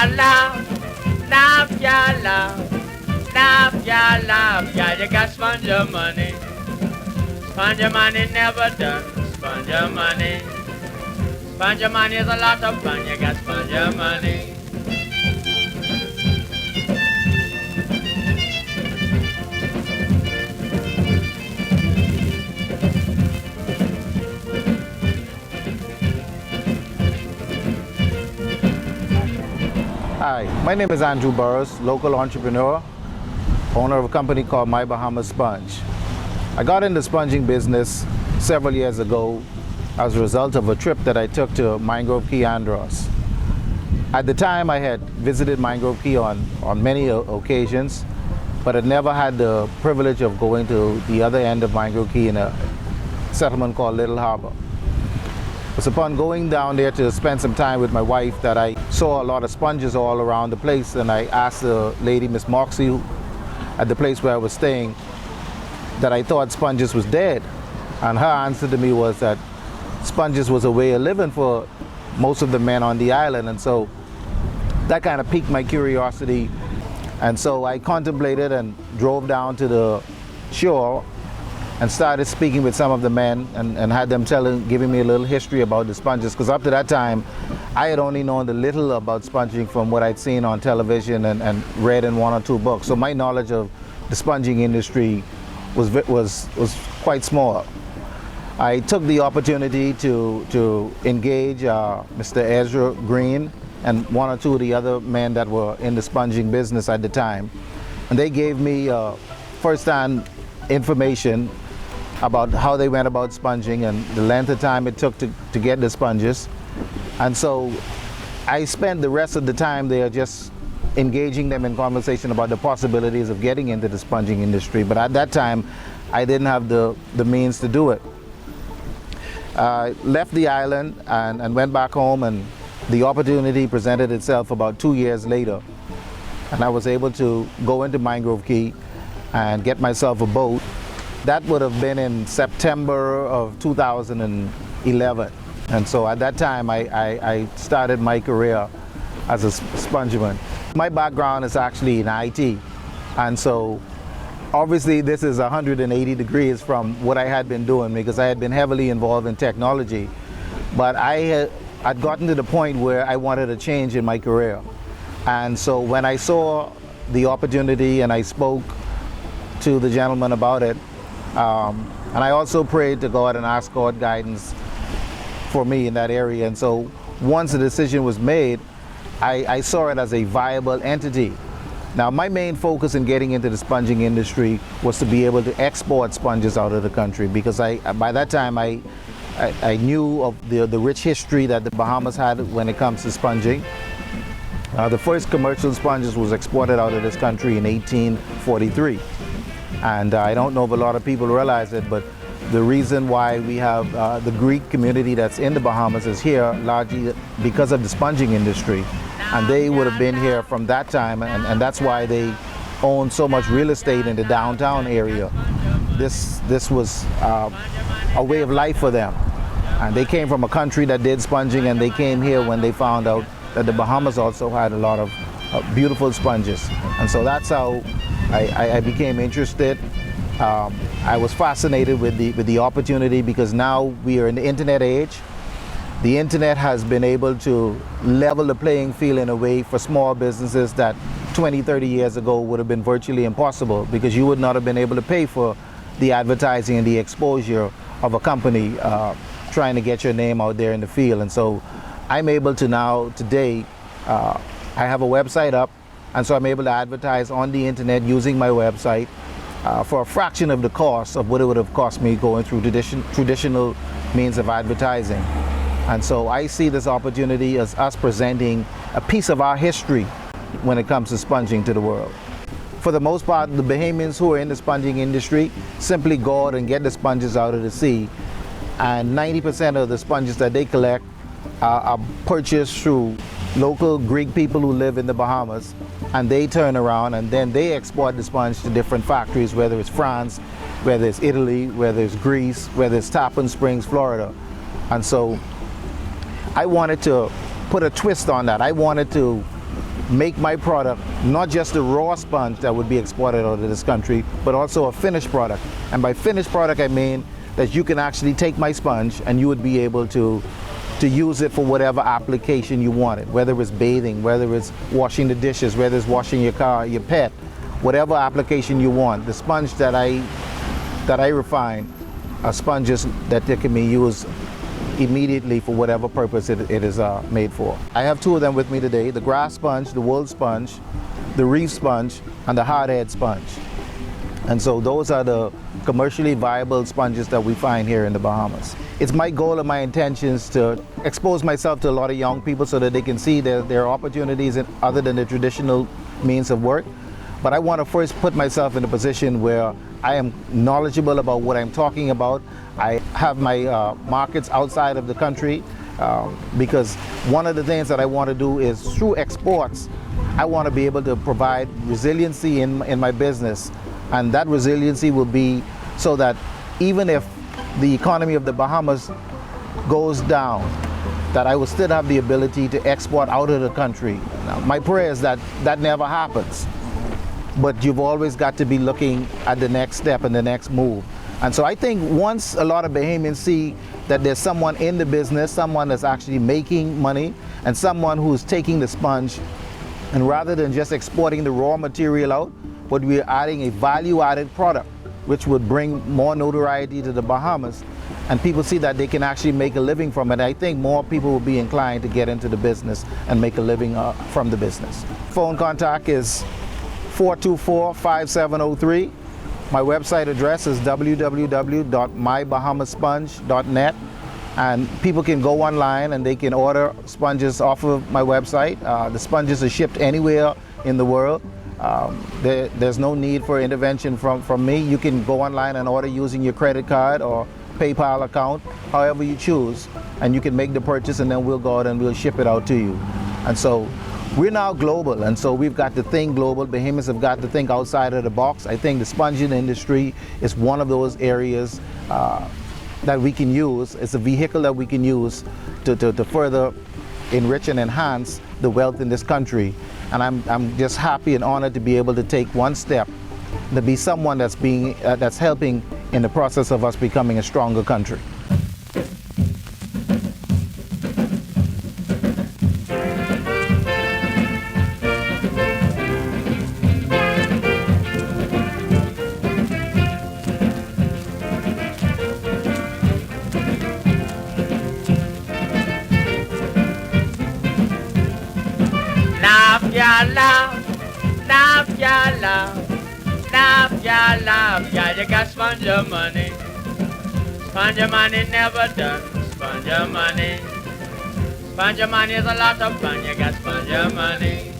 love, ya love, ya love, ya. You got sponge your money. Sponge your money never done. Sponge your money. Sponge your money is a lot of fun. You got sponge your money. Hi, my name is Andrew Burrows, local entrepreneur, owner of a company called Bahamas Sponge. I got into sponging business several years ago as a result of a trip that I took to Mangrove Key, Andros. At the time, I had visited Mangrove Key on many occasions, but had never had the privilege of going to the other end of Mangrove Key in a settlement called Little Harbor. It was upon going down there to spend some time with my wife that I saw a lot of sponges all around the place, and I asked the lady, Miss Moxie, at the place where I was staying, that I thought sponges was dead. And her answer to me was that sponges was a way of living for most of the men on the island, and so that kind of piqued my curiosity. And so I contemplated and drove down to the shore and started speaking with some of the men and had them giving me a little history about the sponges, because up to that time I had only known a little about sponging from what I'd seen on television and read in one or two books. So my knowledge of the sponging industry was quite small. I took the opportunity to engage Mr. Ezra Green and one or two of the other men that were in the sponging business at the time, and they gave me first-hand information about how they went about sponging and the length of time it took to get the sponges. And so I spent the rest of the time there just engaging them in conversation about the possibilities of getting into the sponging industry. But at that time, I didn't have the means to do it. I left the island and went back home, and the opportunity presented itself about 2 years later. And I was able to go into Mangrove Key and get myself a boat. That would have been in September of 2011. And so at that time, I started my career as a spongeman. My background is actually in IT. And so obviously this is 180 degrees from what I had been doing, because I had been heavily involved in technology. But I'd gotten to the point where I wanted a change in my career. And so when I saw the opportunity and I spoke to the gentleman about it, and I also prayed to God and asked God guidance for me in that area. And so once the decision was made, I saw it as a viable entity. Now, my main focus in getting into the sponging industry was to be able to export sponges out of the country, because by that time I knew of the rich history that the Bahamas had when it comes to sponging. The first commercial sponges was exported out of this country in 1843. And I don't know if a lot of people realize it, but the reason why we have the Greek community that's in the Bahamas is here largely because of the sponging industry. And they would have been here from that time, and that's why they own so much real estate in the downtown area. This was a way of life for them. And they came from a country that did sponging, and they came here when they found out that the Bahamas also had a lot of beautiful sponges. And so that's how I became interested. I was fascinated with the opportunity, because now we are in the internet age. The internet has been able to level the playing field in a way for small businesses that 20, 30 years ago would have been virtually impossible, because you would not have been able to pay for the advertising and the exposure of a company trying to get your name out there in the field. And so I'm able to now, today, I have a website up, and so I'm able to advertise on the internet using my website for a fraction of the cost of what it would have cost me going through traditional means of advertising. And so I see this opportunity as us presenting a piece of our history when it comes to sponging to the world. For the most part, the Bahamians who are in the sponging industry simply go out and get the sponges out of the sea, and 90% of the sponges that they collect are purchased through local Greek people who live in the Bahamas, and they turn around and then they export the sponge to different factories, whether it's France, whether it's Italy, whether it's Greece, whether it's Tarpon Springs, Florida. And so I wanted to put a twist on that. I wanted to make my product not just a raw sponge that would be exported out of this country, but also a finished product. And by finished product, I mean that you can actually take my sponge and you would be able to use it for whatever application you wanted, whether it's bathing, whether it's washing the dishes, whether it's washing your car, your pet, whatever application you want. The sponge that I refine are sponges that they can be used immediately for whatever purpose it is made for. I have two of them with me today, the grass sponge, the wool sponge, the reef sponge, and the hardhead sponge. And so those are the commercially viable sponges that we find here in the Bahamas. It's my goal and my intentions to expose myself to a lot of young people so that they can see there are opportunities other than the traditional means of work. But I want to first put myself in a position where I am knowledgeable about what I'm talking about. I have my markets outside of the country because one of the things that I want to do is through exports, I want to be able to provide resiliency in my business. And that resiliency will be so that even if the economy of the Bahamas goes down, that I will still have the ability to export out of the country. Now, my prayer is that that never happens. But you've always got to be looking at the next step and the next move. And so I think once a lot of Bahamians see that there's someone in the business, someone that's actually making money, and someone who's taking the sponge, and rather than just exporting the raw material out, but we're adding a value-added product, which would bring more notoriety to the Bahamas, and people see that they can actually make a living from it, I think more people will be inclined to get into the business and make a living from the business. Phone contact is 424-5703. My website address is www.mybahamasponge.net, and people can go online and they can order sponges off of my website. The sponges are shipped anywhere in the world. There's no need for intervention from me. You can go online and order using your credit card or PayPal account, however you choose, and you can make the purchase, and then we'll go out and we'll ship it out to you. And so we're now global, and so we've got to think global. Bahamians have got to think outside of the box. I think the sponging industry is one of those areas that we can use. It's a vehicle that we can use to further enrich and enhance the wealth in this country. And I'm just happy and honored to be able to take one step, to be someone that's helping in the process of us becoming a stronger country. Laugh, ya laugh, laugh, ya laugh, laugh, ya laugh, ya you got sponge your money. Sponge your money never done, sponge your money. Sponge your money is a lot of fun, you got sponge your money.